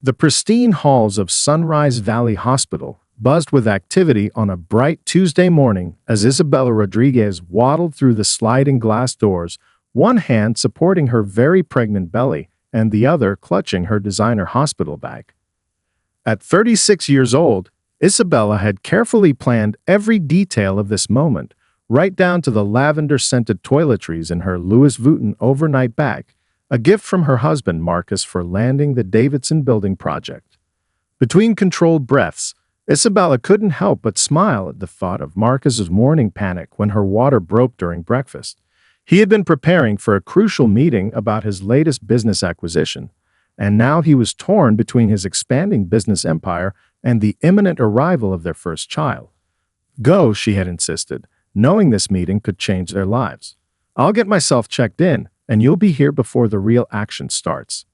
The pristine halls of Sunrise Valley Hospital buzzed with activity on a bright Tuesday morning as Isabella Rodriguez waddled through the sliding glass doors, one hand supporting her very pregnant belly and the other clutching her designer hospital bag. At 36 years old, Isabella had carefully planned every detail of this moment, right down to the lavender-scented toiletries in her Louis Vuitton overnight bag, a gift from her husband Marcus for landing the Davidson Building project. Between controlled breaths, Isabella couldn't help but smile at the thought of Marcus's morning panic when her water broke during breakfast. He had been preparing for a crucial meeting about his latest business acquisition, and now he was torn between his expanding business empire and the imminent arrival of their first child. "Go," she had insisted, knowing this meeting could change their lives. "I'll get myself checked in, and you'll be here before the real action starts."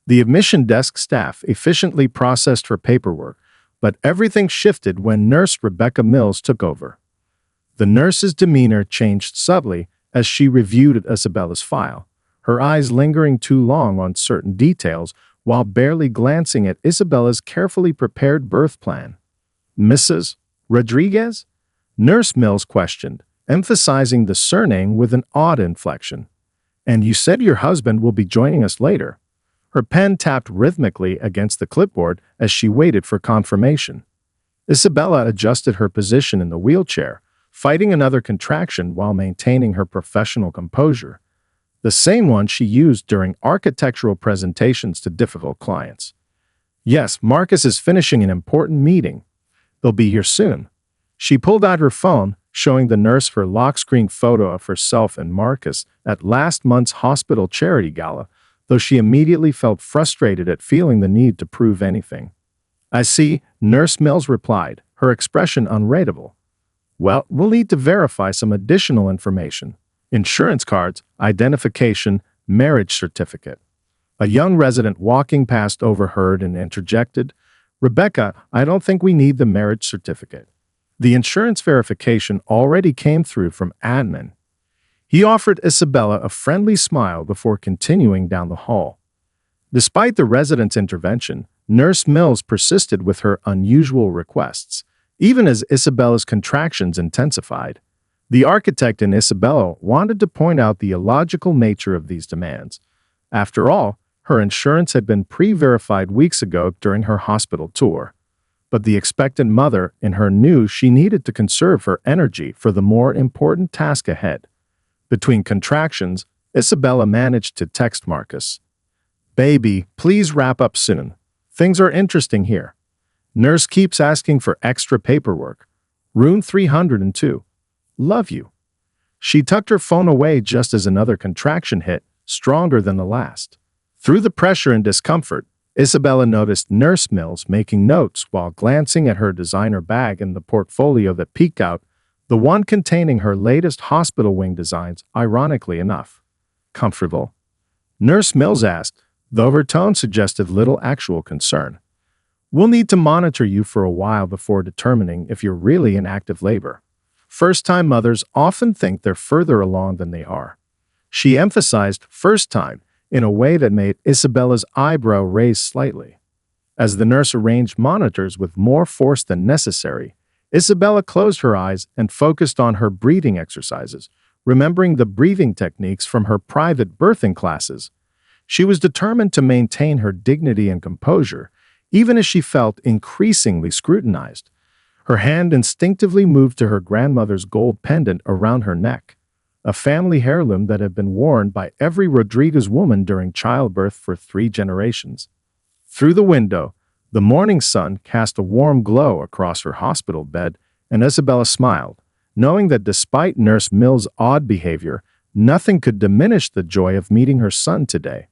The admission desk staff efficiently processed her paperwork, but everything shifted when nurse Rebecca Mills took over. The nurse's demeanor changed subtly as she reviewed Isabella's file, her eyes lingering too long on certain details while barely glancing at Isabella's carefully prepared birth plan. "Mrs. Rodriguez?" Nurse Mills questioned, emphasizing the surname with an odd inflection. "And you said your husband will be joining us later." Her pen tapped rhythmically against the clipboard as she waited for confirmation. Isabella adjusted her position in the wheelchair, fighting another contraction while maintaining her professional composure, the same one she used during architectural presentations to difficult clients. "Yes, Marcus is finishing an important meeting. They'll be here soon." She pulled out her phone, showing the nurse her lock-screen photo of herself and Marcus at last month's hospital charity gala, though she immediately felt frustrated at feeling the need to prove anything. "I see," Nurse Mills replied, her expression unreadable. "Well, we'll need to verify some additional information. Insurance cards, identification, marriage certificate." A young resident walking past overheard and interjected, "Rebecca, I don't think we need the marriage certificate. The insurance verification already came through from admin." He offered Isabella a friendly smile before continuing down the hall. Despite the resident's intervention, Nurse Mills persisted with her unusual requests, even as Isabella's contractions intensified. The architect in Isabella wanted to point out the illogical nature of these demands. After all, her insurance had been pre-verified weeks ago during her hospital tour. But the expectant mother in her knew she needed to conserve her energy for the more important task ahead. Between contractions, Isabella managed to text Marcus. "Baby, please wrap up soon. Things are interesting here. Nurse keeps asking for extra paperwork. Room 302. Love you." She tucked her phone away just as another contraction hit, stronger than the last. Through the pressure and discomfort, Isabella noticed Nurse Mills making notes while glancing at her designer bag and the portfolio that peeked out, the one containing her latest hospital wing designs, ironically enough. "Comfortable?" Nurse Mills asked, though her tone suggested little actual concern. "We'll need to monitor you for a while before determining if you're really in active labor. First-time mothers often think they're further along than they are." She emphasized first time in a way that made Isabella's eyebrow raise slightly. As the nurse arranged monitors with more force than necessary, Isabella closed her eyes and focused on her breathing exercises, remembering the breathing techniques from her private birthing classes. She was determined to maintain her dignity and composure, even as she felt increasingly scrutinized. Her hand instinctively moved to her grandmother's gold pendant around her neck, a family heirloom that had been worn by every Rodriguez woman during childbirth for 3 generations. Through the window, the morning sun cast a warm glow across her hospital bed, and Isabella smiled, knowing that despite Nurse Mills' odd behavior, nothing could diminish the joy of meeting her son today.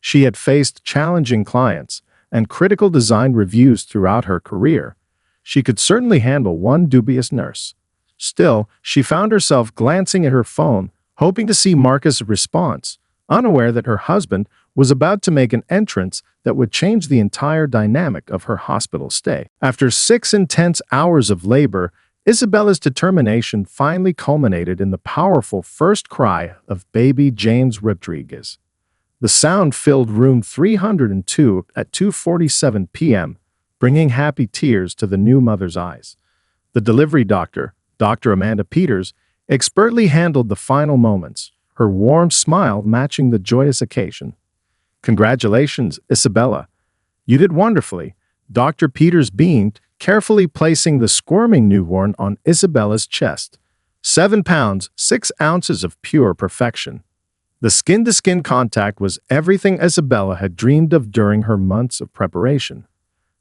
She had faced challenging clients and critical design reviews throughout her career. She could certainly handle one dubious nurse. Still, she found herself glancing at her phone, hoping to see Marcus' response, unaware that her husband was about to make an entrance that would change the entire dynamic of her hospital stay. After 6 intense hours of labor, Isabella's determination finally culminated in the powerful first cry of baby James Rodriguez. The sound filled room 302 at 2:47 p.m., bringing happy tears to the new mother's eyes. The delivery doctor, Dr. Amanda Peters, expertly handled the final moments, her warm smile matching the joyous occasion. "Congratulations, Isabella. You did wonderfully," Dr. Peters beamed, carefully placing the squirming newborn on Isabella's chest. 7 pounds, 6 ounces of pure perfection. The skin-to-skin contact was everything Isabella had dreamed of during her months of preparation.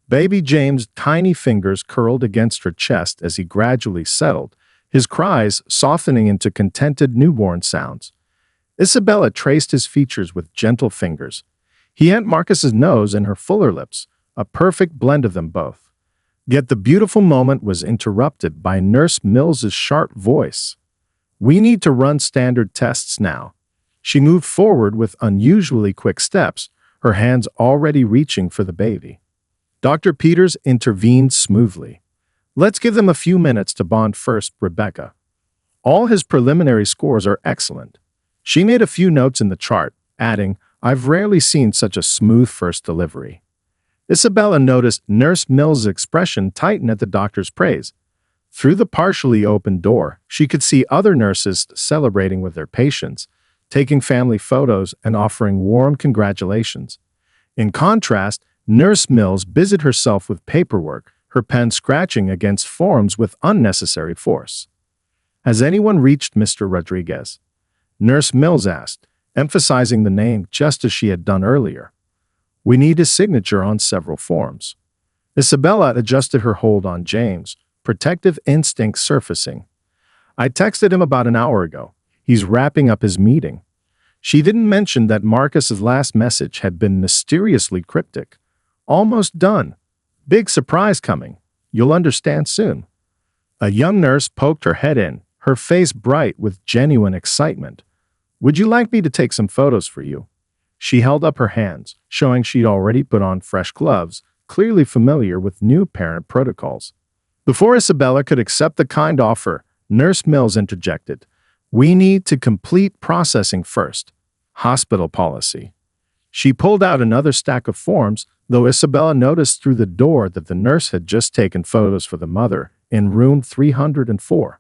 Baby James' tiny fingers curled against her chest as he gradually settled, his cries softening into contented newborn sounds. Isabella traced his features with gentle fingers. He had Marcus's nose and her fuller lips, a perfect blend of them both. Yet the beautiful moment was interrupted by Nurse Mills's sharp voice. "We need to run standard tests now." She moved forward with unusually quick steps, her hands already reaching for the baby. Dr. Peters intervened smoothly. "Let's give them a few minutes to bond first, Rebecca. All his preliminary scores are excellent." She made a few notes in the chart, adding, "I've rarely seen such a smooth first delivery." Isabella noticed Nurse Mill's expression tighten at the doctor's praise. Through the partially open door, she could see other nurses celebrating with their patients, taking family photos and offering warm congratulations. In contrast, Nurse Mills busied herself with paperwork, her pen scratching against forms with unnecessary force. "Has anyone reached Mr. Rodriguez?" Nurse Mills asked, emphasizing the name just as she had done earlier. "We need his signature on several forms." Isabella adjusted her hold on James, protective instincts surfacing. "I texted him about an hour ago. He's wrapping up his meeting." She didn't mention that Marcus's last message had been mysteriously cryptic. "Almost done. Big surprise coming. You'll understand soon." A young nurse poked her head in, her face bright with genuine excitement. "Would you like me to take some photos for you?" She held up her hands, showing she'd already put on fresh gloves, clearly familiar with new parent protocols. Before Isabella could accept the kind offer, Nurse Mills interjected. "We need to complete processing first. Hospital policy." She pulled out another stack of forms, though Isabella noticed through the door that the nurse had just taken photos for the mother in room 304.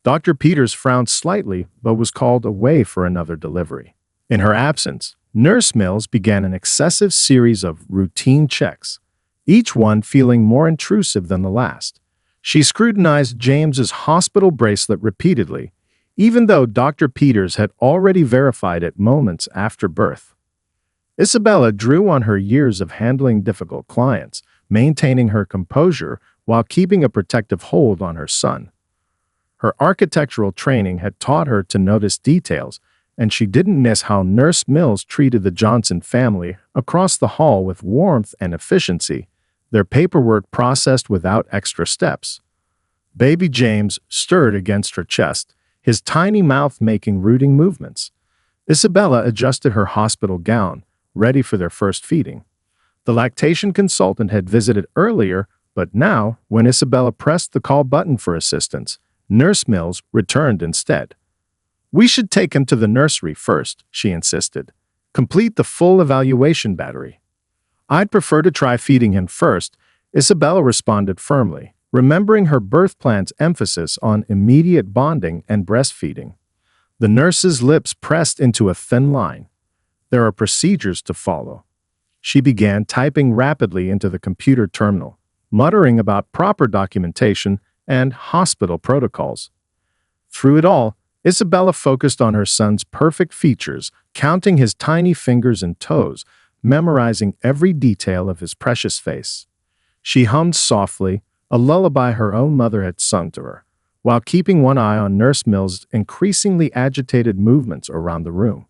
Dr. Peters frowned slightly but was called away for another delivery. In her absence, Nurse Mills began an excessive series of routine checks, each one feeling more intrusive than the last. She scrutinized James's hospital bracelet repeatedly, even though Dr. Peters had already verified it moments after birth. Isabella drew on her years of handling difficult clients, maintaining her composure while keeping a protective hold on her son. Her architectural training had taught her to notice details, and she didn't miss how Nurse Mills treated the Johnson family across the hall with warmth and efficiency, their paperwork processed without extra steps. Baby James stirred against her chest, his tiny mouth making rooting movements. Isabella adjusted her hospital gown, ready for their first feeding. The lactation consultant had visited earlier, but now, when Isabella pressed the call button for assistance, Nurse Mills returned instead. "We should take him to the nursery first," she insisted. "Complete the full evaluation battery." "I'd prefer to try feeding him first," Isabella responded firmly, remembering her birth plan's emphasis on immediate bonding and breastfeeding. The nurse's lips pressed into a thin line. "There are procedures to follow." She began typing rapidly into the computer terminal, muttering about proper documentation and hospital protocols. Through it all, Isabella focused on her son's perfect features, counting his tiny fingers and toes, memorizing every detail of his precious face. She hummed softly, a lullaby her own mother had sung to her, while keeping one eye on Nurse Mill's increasingly agitated movements around the room.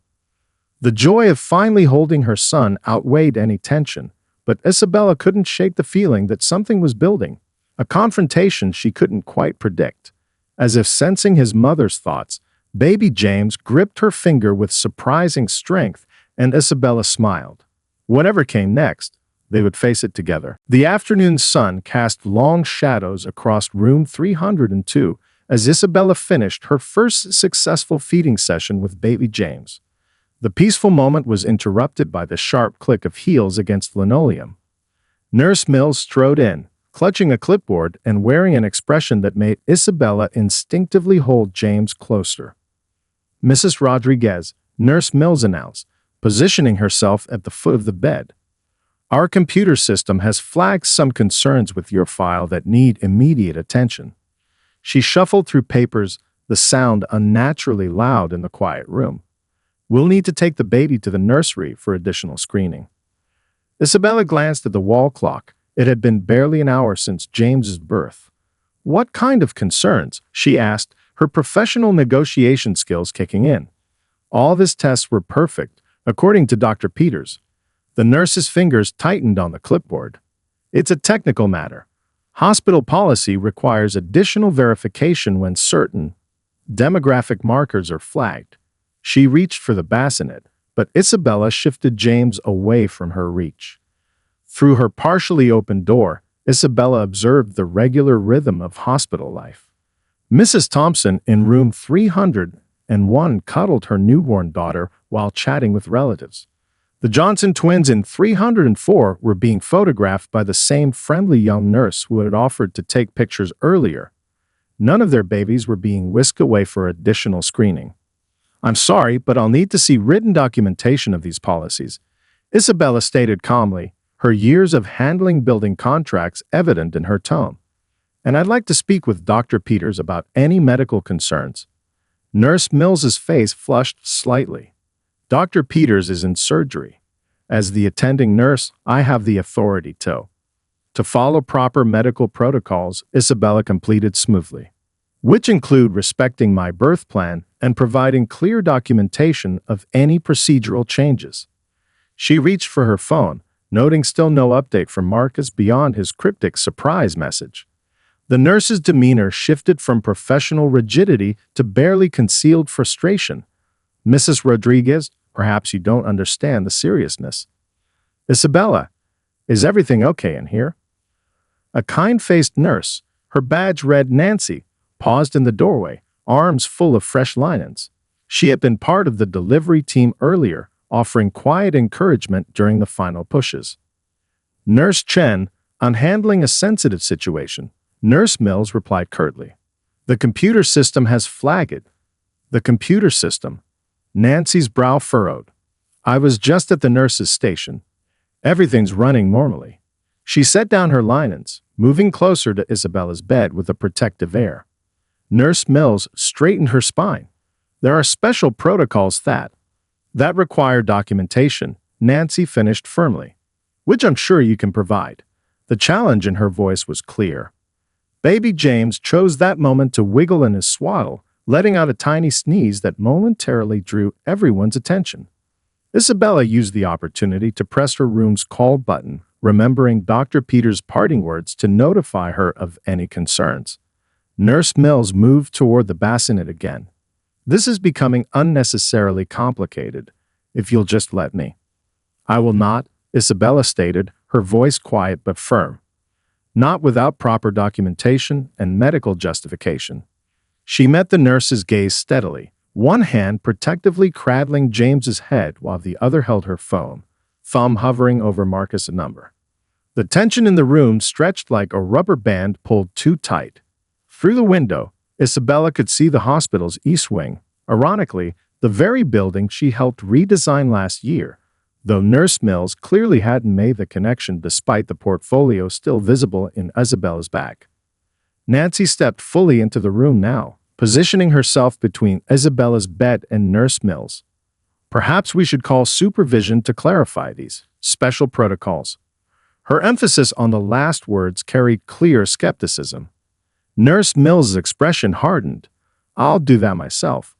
The joy of finally holding her son outweighed any tension, but Isabella couldn't shake the feeling that something was building, a confrontation she couldn't quite predict. As if sensing his mother's thoughts, Baby James gripped her finger with surprising strength, and Isabella smiled. Whatever came next, they would face it together. The afternoon sun cast long shadows across room 302 as Isabella finished her first successful feeding session with Baby James. The peaceful moment was interrupted by the sharp click of heels against linoleum. Nurse Mills strode in, clutching a clipboard and wearing an expression that made Isabella instinctively hold James closer. "Mrs. Rodriguez," Nurse Mills announced, positioning herself at the foot of the bed. "Our computer system has flagged some concerns with your file that need immediate attention." She shuffled through papers, the sound unnaturally loud in the quiet room. "We'll need to take the baby to the nursery for additional screening." Isabella glanced at the wall clock. It had been barely an hour since James's birth. "What kind of concerns?" she asked, her professional negotiation skills kicking in. All of his tests were perfect, according to Dr. Peters. The nurse's fingers tightened on the clipboard. "It's a technical matter. Hospital policy requires additional verification when certain demographic markers are flagged." She reached for the bassinet, but Isabella shifted James away from her reach. Through her partially open door, Isabella observed the regular rhythm of hospital life. Mrs. Thompson in room 301 cuddled her newborn daughter while chatting with relatives. The Johnson twins in 304 were being photographed by the same friendly young nurse who had offered to take pictures earlier. None of their babies were being whisked away for additional screening. "I'm sorry, but I'll need to see written documentation of these policies," Isabella stated calmly, her years of handling building contracts evident in her tone. "And I'd like to speak with Dr. Peters about any medical concerns." Nurse Mills's face flushed slightly. "Dr. Peters is in surgery. As the attending nurse, I have the authority to follow proper medical protocols," Isabella completed smoothly, "which include respecting my birth plan and providing clear documentation of any procedural changes." She reached for her phone, noting still no update from Marcus beyond his cryptic surprise message. The nurse's demeanor shifted from professional rigidity to barely concealed frustration. "Mrs. Rodriguez, perhaps you don't understand the seriousness." "Isabella, is everything okay in here?" A kind-faced nurse, her badge read Nancy, paused in the doorway, arms full of fresh linens. She had been part of the delivery team earlier, offering quiet encouragement during the final pushes. "Nurse Chen, I'm handling a sensitive situation," Nurse Mills replied curtly. "The computer system has flagged it." "The computer system?" Nancy's brow furrowed. "I was just at the nurse's station. Everything's running normally." She set down her linens, moving closer to Isabella's bed with a protective air. Nurse Mills straightened her spine. "There are special protocols that require documentation," Nancy finished firmly, "which I'm sure you can provide." The challenge in her voice was clear. Baby James chose that moment to wiggle in his swaddle, letting out a tiny sneeze that momentarily drew everyone's attention. Isabella used the opportunity to press her room's call button, remembering Dr. Peters' parting words to notify her of any concerns. Nurse Mills moved toward the bassinet again. "This is becoming unnecessarily complicated, if you'll just let me." "I will not," Isabella stated, her voice quiet but firm. "Not without proper documentation and medical justification." She met the nurse's gaze steadily, one hand protectively cradling James's head while the other held her phone, thumb hovering over Marcus' number. The tension in the room stretched like a rubber band pulled too tight. Through the window, Isabella could see the hospital's east wing, ironically, the very building she helped redesign last year, though Nurse Mills clearly hadn't made the connection despite the portfolio still visible in Isabella's bag. Nancy stepped fully into the room now, positioning herself between Isabella's bed and Nurse Mills. "Perhaps we should call supervision to clarify these special protocols." Her emphasis on the last words carried clear skepticism. Nurse Mills' expression hardened. "I'll do that myself."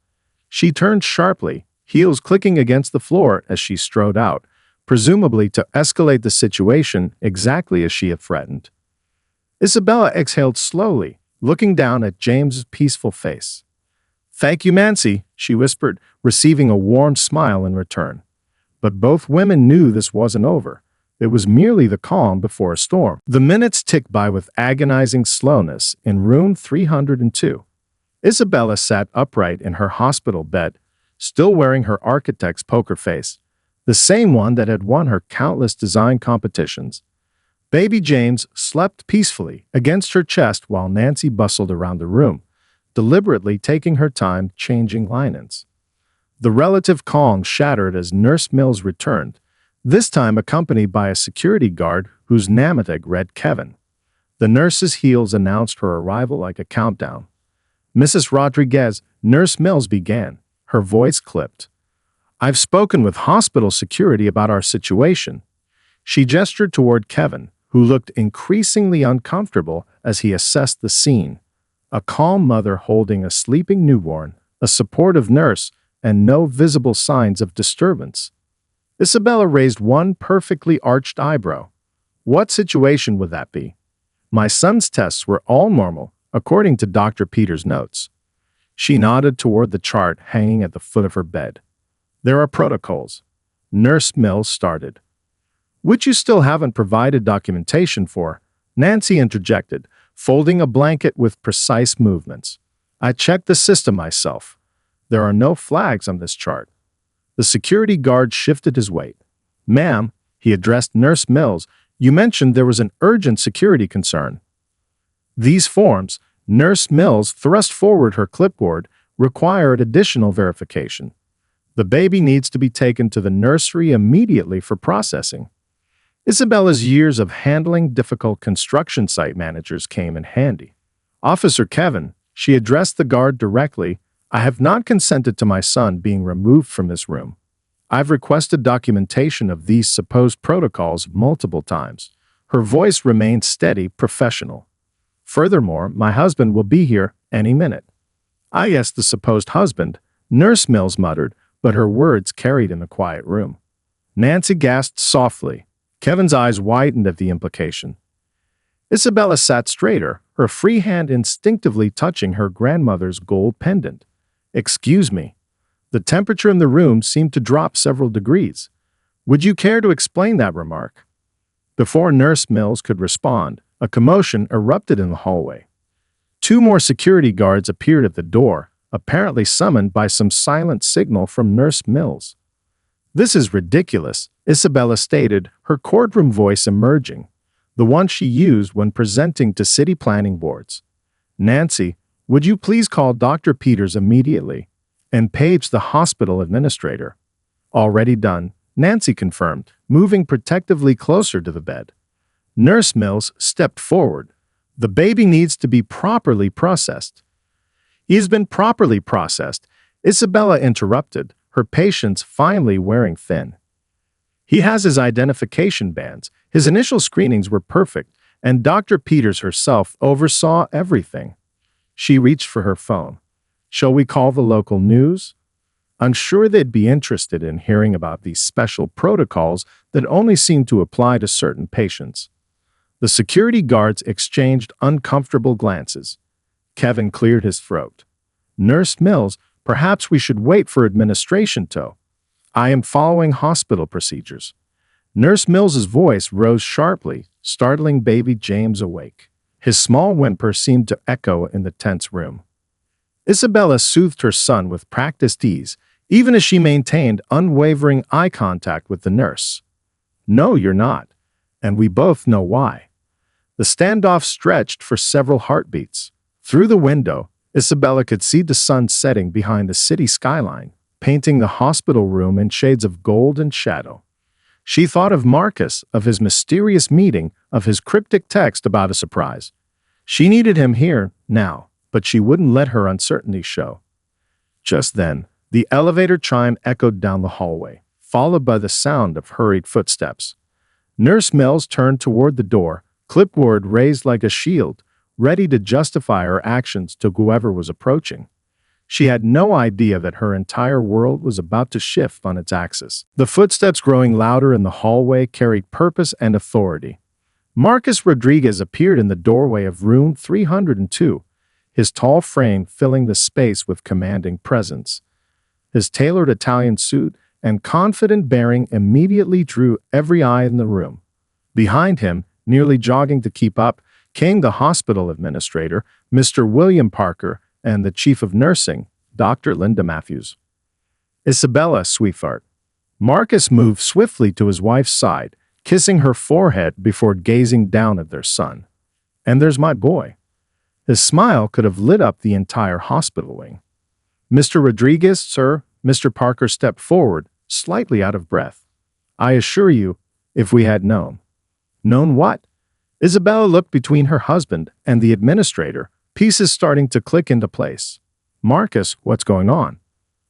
She turned sharply, heels clicking against the floor as she strode out, presumably to escalate the situation exactly as she had threatened. Isabella exhaled slowly, looking down at James's peaceful face. "Thank you, Nancy," she whispered, receiving a warm smile in return. But both women knew this wasn't over. It was merely the calm before a storm. The minutes ticked by with agonizing slowness in room 302. Isabella sat upright in her hospital bed, still wearing her architect's poker face, the same one that had won her countless design competitions. Baby James slept peacefully against her chest while Nancy bustled around the room, deliberately taking her time changing linens. The relative calm shattered as Nurse Mills returned, this time accompanied by a security guard whose name-tag read Kevin. The nurse's heels announced her arrival like a countdown. "Mrs. Rodriguez," Nurse Mills began, her voice clipped. "I've spoken with hospital security about our situation." She gestured toward Kevin, who looked increasingly uncomfortable as he assessed the scene. A calm mother holding a sleeping newborn, a supportive nurse, and no visible signs of disturbance. Isabella raised one perfectly arched eyebrow. What situation would that be? My son's tests were all normal, according to Dr. Peters' notes. She nodded toward the chart hanging at the foot of her bed. There are protocols. Nurse Mills started. Which you still haven't provided documentation for, Nancy interjected, folding a blanket with precise movements. I checked the system myself. There are no flags on this chart. The security guard shifted his weight. Ma'am, he addressed Nurse Mills, you mentioned there was an urgent security concern. These forms, Nurse Mills thrust forward her clipboard, required additional verification. The baby needs to be taken to the nursery immediately for processing. Isabella's years of handling difficult construction site managers came in handy. Officer Kevin, she addressed the guard directly, I have not consented to my son being removed from this room. I've requested documentation of these supposed protocols multiple times. Her voice remained steady, professional. Furthermore, my husband will be here any minute. I guess the supposed husband, Nurse Mills muttered, but her words carried in the quiet room. Nancy gasped softly. Kevin's eyes widened at the implication. Isabella sat straighter, her free hand instinctively touching her grandmother's gold pendant. Excuse me. The temperature in the room seemed to drop several degrees. Would you care to explain that remark? Before Nurse Mills could respond, a commotion erupted in the hallway. 2 more security guards appeared at the door, apparently summoned by some silent signal from Nurse Mills. This is ridiculous, Isabella stated, her courtroom voice emerging, the one she used when presenting to city planning boards. Nancy, would you please call Dr. Peters immediately and page the hospital administrator? Already done, Nancy confirmed, moving protectively closer to the bed. Nurse Mills stepped forward. The baby needs to be properly processed. He's been properly processed, Isabella interrupted, her patience finally wearing thin. He has his identification bands, his initial screenings were perfect, and Dr. Peters herself oversaw everything. She reached for her phone. Shall we call the local news? I'm sure they'd be interested in hearing about these special protocols that only seem to apply to certain patients. The security guards exchanged uncomfortable glances. Kevin cleared his throat. Nurse Mills, perhaps we should wait for administration to. I am following hospital procedures. Nurse Mills's voice rose sharply, startling baby James awake. His small whimper seemed to echo in the tense room. Isabella soothed her son with practiced ease, even as she maintained unwavering eye contact with the nurse. No, you're not, and we both know why. The standoff stretched for several heartbeats. Through the window, Isabella could see the sun setting behind the city skyline, painting the hospital room in shades of gold and shadow. She thought of Marcus, of his mysterious meeting, of his cryptic text about a surprise. She needed him here, now, but she wouldn't let her uncertainty show. Just then, the elevator chime echoed down the hallway, followed by the sound of hurried footsteps. Nurse Mills turned toward the door, clipboard raised like a shield, ready to justify her actions to whoever was approaching. She had no idea that her entire world was about to shift on its axis. The footsteps growing louder in the hallway carried purpose and authority. Marcus Rodriguez appeared in the doorway of room 302, his tall frame filling the space with commanding presence. His tailored Italian suit and confident bearing immediately drew every eye in the room. Behind him, nearly jogging to keep up, came the hospital administrator, Mr. William Parker, and the chief of nursing, Dr. Linda Matthews. Isabella, sweetheart. Marcus moved swiftly to his wife's side, kissing her forehead before gazing down at their son. And there's my boy. His smile could have lit up the entire hospital wing. Mr. Rodriguez, sir, Mr. Parker stepped forward, slightly out of breath. I assure you, if we had known. Known what? Isabella looked between her husband and the administrator, pieces starting to click into place. Marcus, what's going on?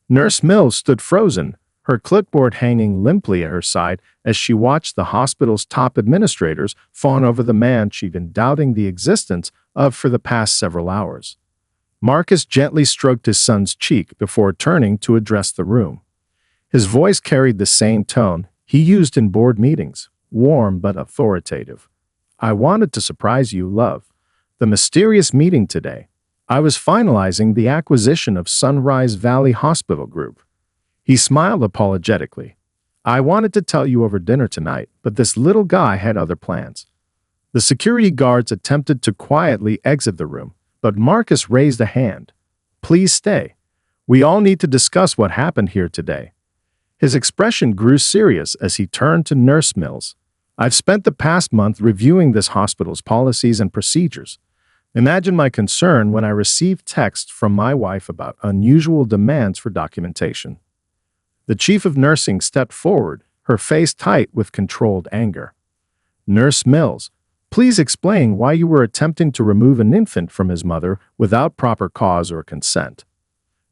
Nurse Mills stood frozen, her clipboard hanging limply at her side as she watched the hospital's top administrators fawn over the man she'd been doubting the existence of for the past several hours. Marcus gently stroked his son's cheek before turning to address the room. His voice carried the same tone he used in board meetings, warm but authoritative. I wanted to surprise you, love. The mysterious meeting today. I was finalizing the acquisition of Sunrise Valley Hospital Group. He smiled apologetically. I wanted to tell you over dinner tonight, but this little guy had other plans. The security guards attempted to quietly exit the room, but Marcus raised a hand. Please stay. We all need to discuss what happened here today. His expression grew serious as he turned to Nurse Mills. I've spent the past month reviewing this hospital's policies and procedures. Imagine my concern when I received texts from my wife about unusual demands for documentation. The chief of nursing stepped forward, her face tight with controlled anger. Nurse Mills, please explain why you were attempting to remove an infant from his mother without proper cause or consent.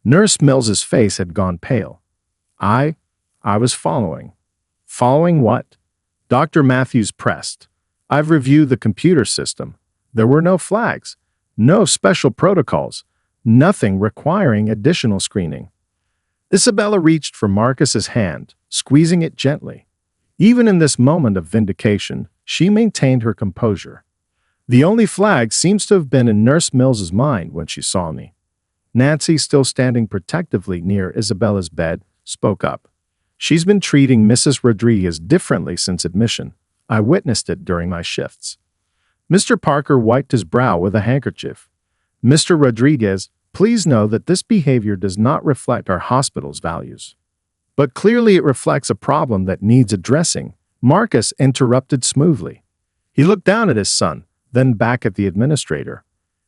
Nurse Mills's face had gone pale. I was following. Following what? Dr. Matthews pressed. I've reviewed the computer system. There were no flags, no special protocols, nothing requiring additional screening. Isabella reached for Marcus's hand, squeezing it gently. Even in this moment of vindication, she maintained her composure. The only flag seems to have been in Nurse Mills's mind when she saw me. Nancy, still standing protectively near Isabella's bed, spoke up. She's been treating Mrs. Rodriguez differently since admission. I witnessed it during my shifts. Mr. Parker wiped his brow with a handkerchief. Mr. Rodriguez, please know that this behavior does not reflect our hospital's values. But clearly it reflects a problem that needs addressing, Marcus interrupted smoothly. He looked down at his son, then back at the administrator.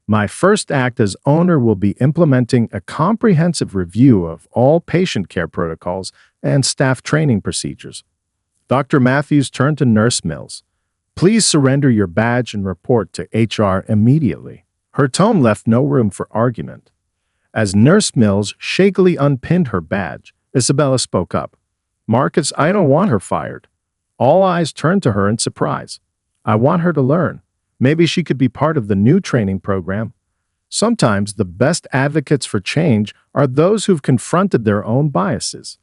My first act as owner will be implementing a comprehensive review of all patient care protocols and staff training procedures. Dr. Matthews turned to Nurse Mills. Please surrender your badge and report to HR immediately. Her tone left no room for argument. As Nurse Mills shakily unpinned her badge, Isabella spoke up. Marcus, I don't want her fired. All eyes turned to her in surprise. I want her to learn. Maybe she could be part of the new training program. Sometimes the best advocates for change are those who've confronted their own biases.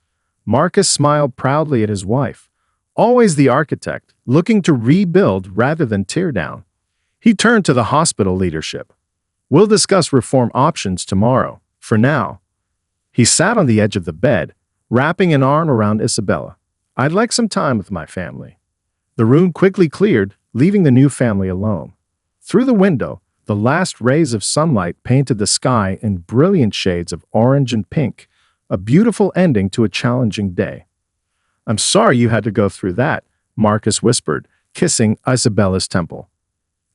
Marcus smiled proudly at his wife. Always the architect, looking to rebuild rather than tear down. He turned to the hospital leadership. We'll discuss reform options tomorrow. For now. He sat on the edge of the bed, wrapping an arm around Isabella. I'd like some time with my family. The room quickly cleared, leaving the new family alone. Through the window, the last rays of sunlight painted the sky in brilliant shades of orange and pink, a beautiful ending to a challenging day. I'm sorry you had to go through that, Marcus whispered, kissing Isabella's temple.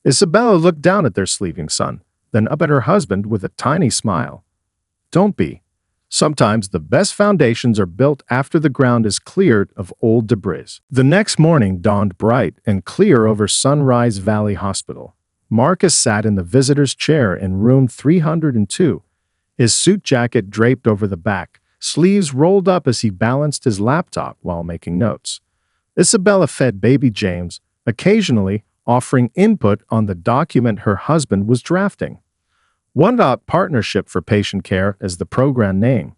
Isabella looked down at their sleeping son, then up at her husband with a tiny smile. Don't be. Sometimes the best foundations are built after the ground is cleared of old debris. The next morning dawned bright and clear over Sunrise Valley Hospital. Marcus sat in the visitor's chair in room 302, his suit jacket draped over the back, sleeves rolled up as he balanced his laptop while making notes. Isabella fed baby James, occasionally offering input on the document her husband was drafting. One dot Partnership for Patient Care as the program name.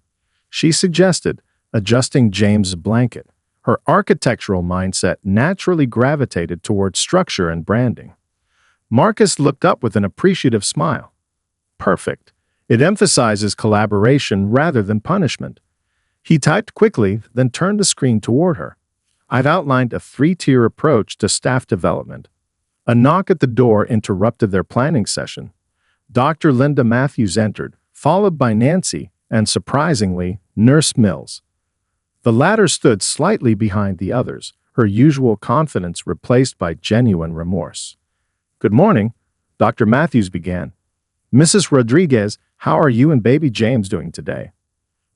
She suggested, adjusting James' blanket. Her architectural mindset naturally gravitated toward structure and branding. Marcus looked up with an appreciative smile. Perfect. It emphasizes collaboration rather than punishment. He typed quickly, then turned the screen toward her. I've outlined a 3-tier approach to staff development. A knock at the door interrupted their planning session. Dr. Linda Matthews entered, followed by Nancy and, surprisingly, Nurse Mills. The latter stood slightly behind the others, her usual confidence replaced by genuine remorse. "Good morning," Dr. Matthews began. "Mrs. Rodriguez, how are you and baby James doing today?"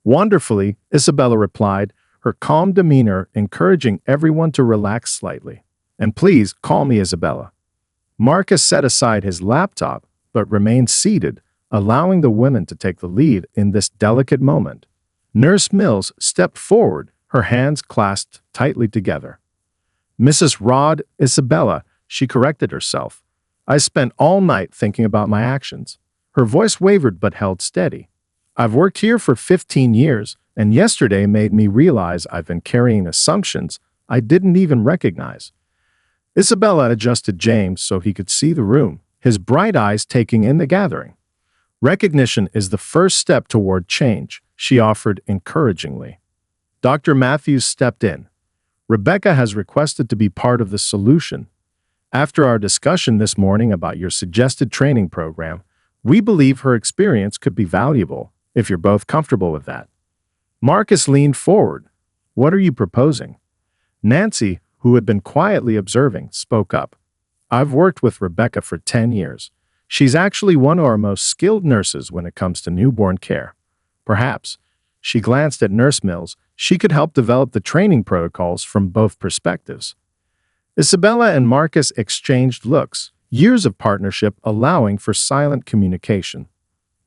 "Wonderfully," Isabella replied, her calm demeanor encouraging everyone to relax slightly. "And please call me Isabella." Marcus set aside his laptop, but remained seated, allowing the women to take the lead in this delicate moment. Nurse Mills stepped forward, her hands clasped tightly together. "Mrs. Isabella," she corrected herself. "I spent all night thinking about my actions." Her voice wavered but held steady. "I've worked here for 15 years, and yesterday made me realize I've been carrying assumptions I didn't even recognize." Isabella adjusted James so he could see the room, his bright eyes taking in the gathering. "Recognition is the first step toward change," she offered encouragingly. Dr. Matthews stepped in. "Rebecca has requested to be part of the solution. After our discussion this morning about your suggested training program, we believe her experience could be valuable, if you're both comfortable with that." Marcus leaned forward. "What are you proposing?" Nancy, who had been quietly observing, spoke up. "I've worked with Rebecca for 10 years. She's actually one of our most skilled nurses when it comes to newborn care. Perhaps," she glanced at Nurse Mills, "she could help develop the training protocols from both perspectives." Isabella and Marcus exchanged looks, years of partnership allowing for silent communication.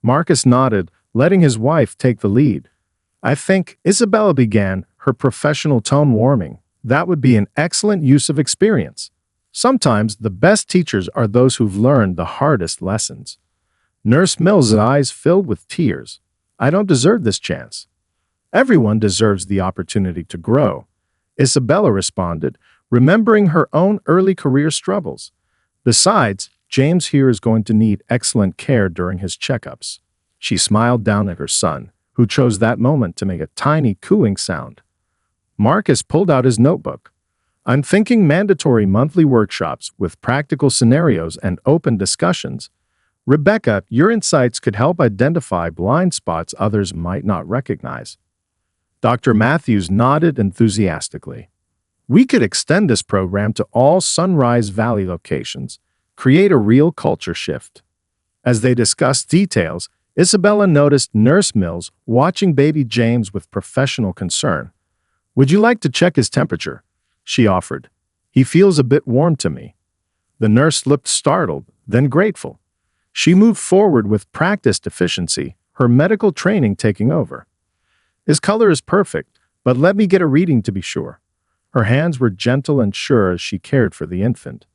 Marcus nodded, letting his wife take the lead. "I think," Isabella began, her professional tone warming, "that would be an excellent use of experience. Sometimes the best teachers are those who've learned the hardest lessons." Nurse Mill's eyes filled with tears. "I don't deserve this chance." "Everyone deserves the opportunity to grow," Isabella responded, remembering her own early career struggles. "Besides, James here is going to need excellent care during his checkups." She smiled down at her son, who chose that moment to make a tiny cooing sound. Marcus pulled out his notebook. "I'm thinking mandatory monthly workshops with practical scenarios and open discussions. Rebecca, your insights could help identify blind spots others might not recognize." Dr. Matthews nodded enthusiastically. "We could extend this program to all Sunrise Valley locations, create a real culture shift." As they discussed details, Isabella noticed Nurse Mills watching baby James with professional concern. "Would you like to check his temperature?" she offered. "He feels a bit warm to me." The nurse looked startled, then grateful. She moved forward with practiced efficiency, her medical training taking over. "His color is perfect, but let me get a reading to be sure." Her hands were gentle and sure as she cared for the infant.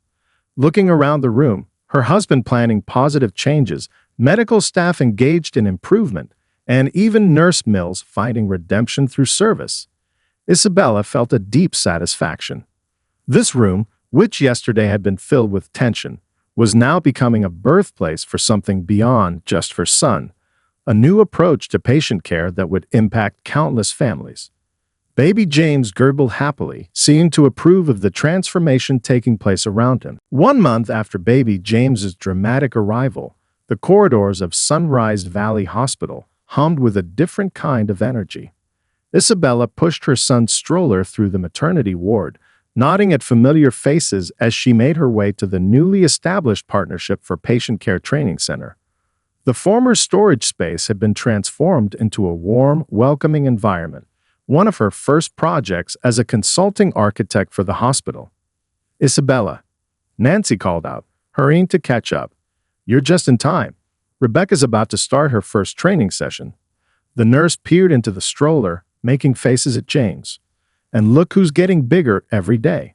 Looking around the room, her husband planning positive changes, medical staff engaged in improvement, and even Nurse Mills finding redemption through service, Isabella felt a deep satisfaction. This room, which yesterday had been filled with tension, was now becoming a birthplace for something beyond just her son, a new approach to patient care that would impact countless families. Baby James gurgled happily, seeming to approve of the transformation taking place around him. 1 month after baby James's dramatic arrival, the corridors of Sunrise Valley Hospital hummed with a different kind of energy. Isabella pushed her son's stroller through the maternity ward, nodding at familiar faces as she made her way to the newly established Partnership for Patient Care Training Center. The former storage space had been transformed into a warm, welcoming environment, one of her first projects as a consulting architect for the hospital. "Isabella," Nancy called out, hurrying to catch up. "You're just in time. Rebecca's about to start her first training session." The nurse peered into the stroller, making faces at James. "And look who's getting bigger every day."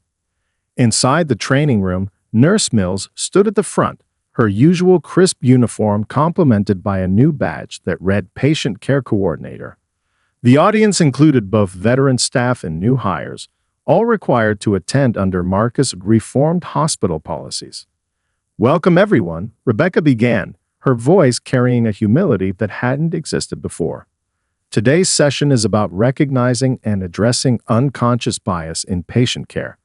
Inside the training room, Nurse Mills stood at the front, her usual crisp uniform complemented by a new badge that read Patient Care Coordinator. The audience included both veteran staff and new hires, all required to attend under Marcus' reformed hospital policies. "Welcome everyone," Rebecca began, her voice carrying a humility that hadn't existed before. "Today's session is about recognizing and addressing unconscious bias in patient care.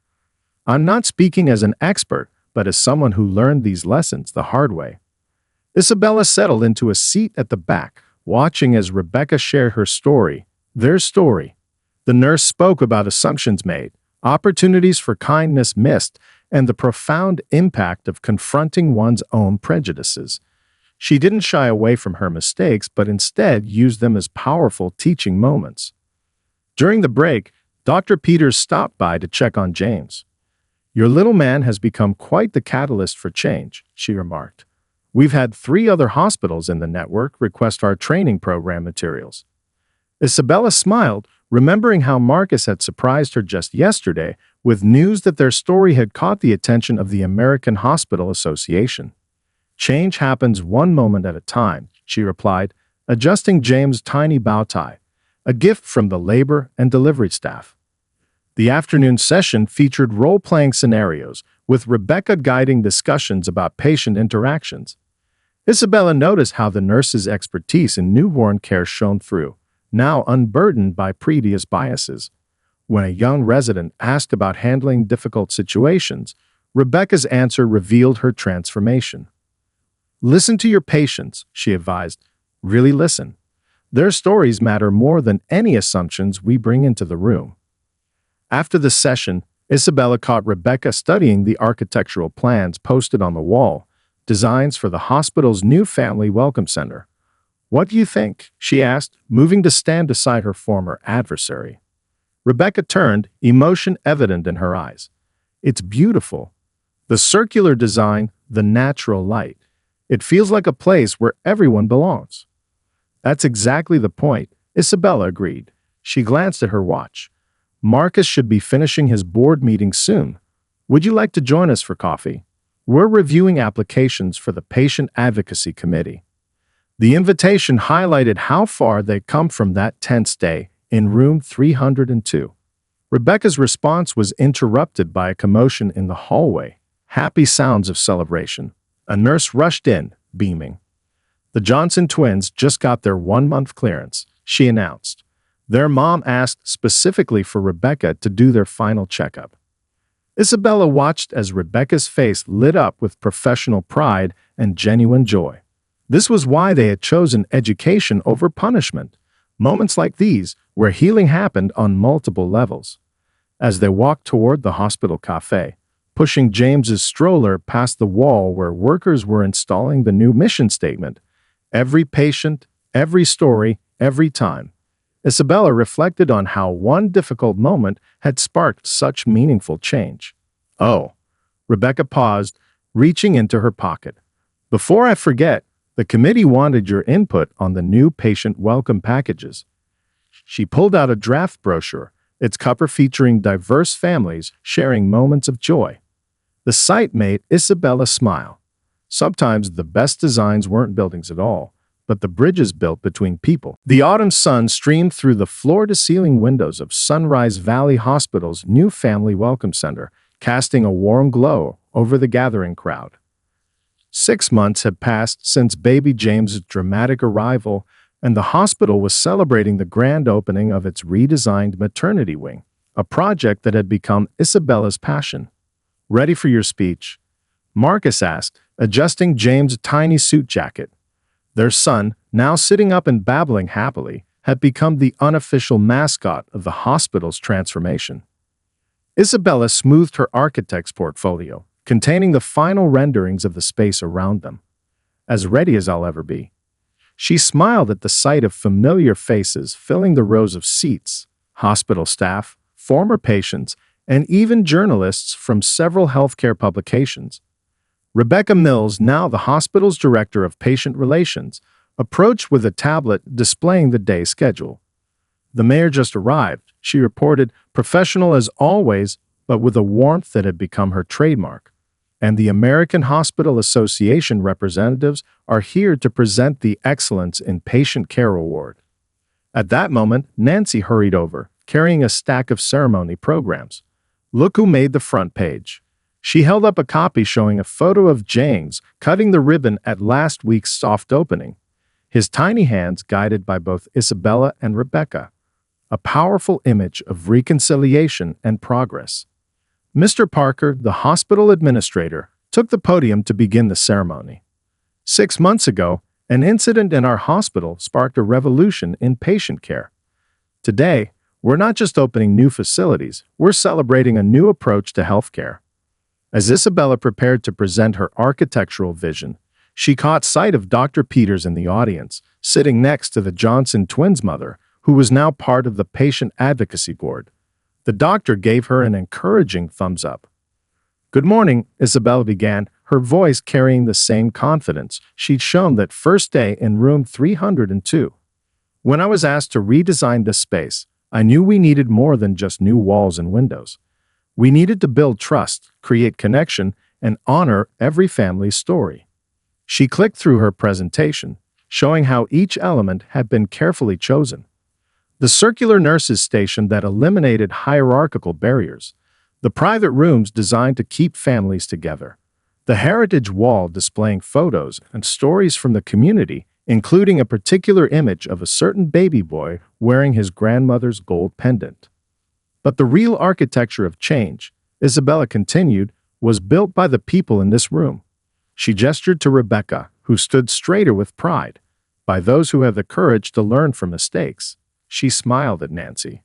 I'm not speaking as an expert, but as someone who learned these lessons the hard way." Isabella settled into a seat at the back, watching as Rebecca shared her story, their story. The nurse spoke about assumptions made, opportunities for kindness missed, and the profound impact of confronting one's own prejudices. She didn't shy away from her mistakes, but instead used them as powerful teaching moments. During the break, Dr. Peters stopped by to check on James. "Your little man has become quite the catalyst for change," she remarked. "We've had 3 other hospitals in the network request our training program materials." Isabella smiled, remembering how Marcus had surprised her just yesterday with news that their story had caught the attention of the American Hospital Association. "Change happens one moment at a time," she replied, adjusting James' tiny bow tie, a gift from the labor and delivery staff. The afternoon session featured role-playing scenarios, with Rebecca guiding discussions about patient interactions. Isabella noticed how the nurse's expertise in newborn care shone through, now unburdened by previous biases. When a young resident asked about handling difficult situations, Rebecca's answer revealed her transformation. "Listen to your patients," she advised. "Really listen. Their stories matter more than any assumptions we bring into the room." After the session, Isabella caught Rebecca studying the architectural plans posted on the wall, designs for the hospital's new family welcome center. "What do you think?" she asked, moving to stand beside her former adversary. Rebecca turned, emotion evident in her eyes. "It's beautiful. The circular design, the natural light. It feels like a place where everyone belongs." "That's exactly the point," Isabella agreed. She glanced at her watch. "Marcus should be finishing his board meeting soon. Would you like to join us for coffee? We're reviewing applications for the Patient Advocacy Committee." The invitation highlighted how far they'd come from that tense day in room 302. Rebecca's response was interrupted by a commotion in the hallway. Happy sounds of celebration. A nurse rushed in, beaming. "The Johnson twins just got their 1-month clearance," she announced. Their mom asked specifically for Rebecca to do their final checkup. Isabella watched as Rebecca's face lit up with professional pride and genuine joy. This was why they had chosen education over punishment. Moments like these, where healing happened on multiple levels. As they walked toward the hospital cafe, pushing James's stroller past the wall where workers were installing the new mission statement, "Every patient, every story, every time," Isabella reflected on how one difficult moment had sparked such meaningful change. "Oh," Rebecca paused, reaching into her pocket. "Before I forget, the committee wanted your input on the new patient welcome packages." She pulled out a draft brochure, its cover featuring diverse families sharing moments of joy. The sight made Isabella smile. Sometimes the best designs weren't buildings at all, but the bridges built between people. The autumn sun streamed through the floor-to-ceiling windows of Sunrise Valley Hospital's new family welcome center, casting a warm glow over the gathering crowd. 6 months had passed since baby James's dramatic arrival, and the hospital was celebrating the grand opening of its redesigned maternity wing, a project that had become Isabella's passion. "Ready for your speech?" Marcus asked, adjusting James' tiny suit jacket. Their son, now sitting up and babbling happily, had become the unofficial mascot of the hospital's transformation. Isabella smoothed her architect's portfolio, containing the final renderings of the space around them. "As ready as I'll ever be." She smiled at the sight of familiar faces filling the rows of seats, hospital staff, former patients, and even journalists from several healthcare publications. Rebecca Mills, now the hospital's director of patient relations, approached with a tablet displaying the day's schedule. "The mayor just arrived," she reported, professional as always, but with a warmth that had become her trademark. "And the American Hospital Association representatives are here to present the Excellence in Patient Care Award." At that moment, Nancy hurried over, carrying a stack of ceremony programs. "Look who made the front page." She held up a copy showing a photo of James cutting the ribbon at last week's soft opening, his tiny hands guided by both Isabella and Rebecca. A powerful image of reconciliation and progress. Mr. Parker, the hospital administrator, took the podium to begin the ceremony. 6 months ago, an incident in our hospital sparked a revolution in patient care. Today, We're not just opening new facilities, we're celebrating a new approach to healthcare. As Isabella prepared to present her architectural vision, she caught sight of Dr. Peters in the audience, sitting next to the Johnson twins' mother, who was now part of the patient advocacy board. The doctor gave her an encouraging thumbs up. "Good morning," Isabella began, her voice carrying the same confidence she'd shown that first day in room 302. "When I was asked to redesign this space, I knew we needed more than just new walls and windows. We needed to build trust, create connection, and honor every family's story." She clicked through her presentation, showing how each element had been carefully chosen. The circular nurses' station that eliminated hierarchical barriers, the private rooms designed to keep families together, the heritage wall displaying photos and stories from the community, including a particular image of a certain baby boy wearing his grandmother's gold pendant. But the real architecture of change, Isabella continued, was built by the people in this room. She gestured to Rebecca, who stood straighter with pride, by those who have the courage to learn from mistakes. She smiled at Nancy,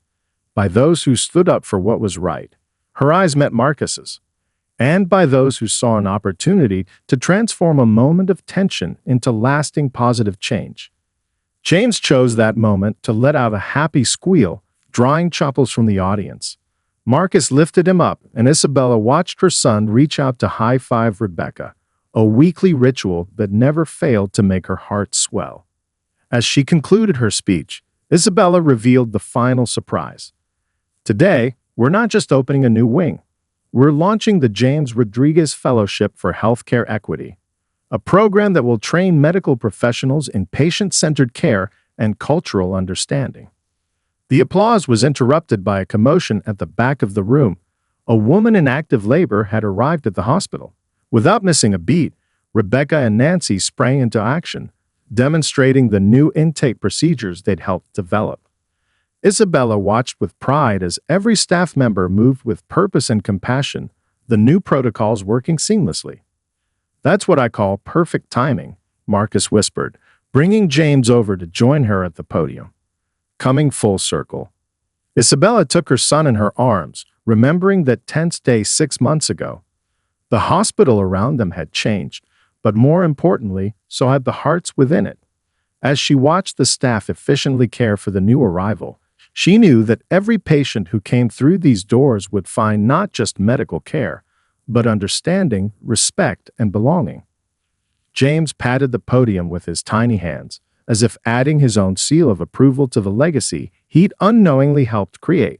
by those who stood up for what was right. Her eyes met Marcus's, and by those who saw an opportunity to transform a moment of tension into lasting positive change. James chose that moment to let out a happy squeal, drawing chuckles from the audience. Marcus lifted him up, and Isabella watched her son reach out to high-five Rebecca, a weekly ritual that never failed to make her heart swell. As she concluded her speech, Isabella revealed the final surprise. "Today, we're not just opening a new wing. We're launching the James Rodriguez Fellowship for Healthcare Equity, a program that will train medical professionals in patient-centered care and cultural understanding." The applause was interrupted by a commotion at the back of the room. A woman in active labor had arrived at the hospital. Without missing a beat, Rebecca and Nancy sprang into action, demonstrating the new intake procedures they'd helped develop. Isabella watched with pride as every staff member moved with purpose and compassion, the new protocols working seamlessly. "That's what I call perfect timing," Marcus whispered, bringing James over to join her at the podium. Coming full circle, Isabella took her son in her arms, remembering that tense day 6 months ago. The hospital around them had changed, but more importantly, so had the hearts within it. As she watched the staff efficiently care for the new arrival, she knew that every patient who came through these doors would find not just medical care, but understanding, respect, and belonging. James patted the podium with his tiny hands, as if adding his own seal of approval to the legacy he'd unknowingly helped create.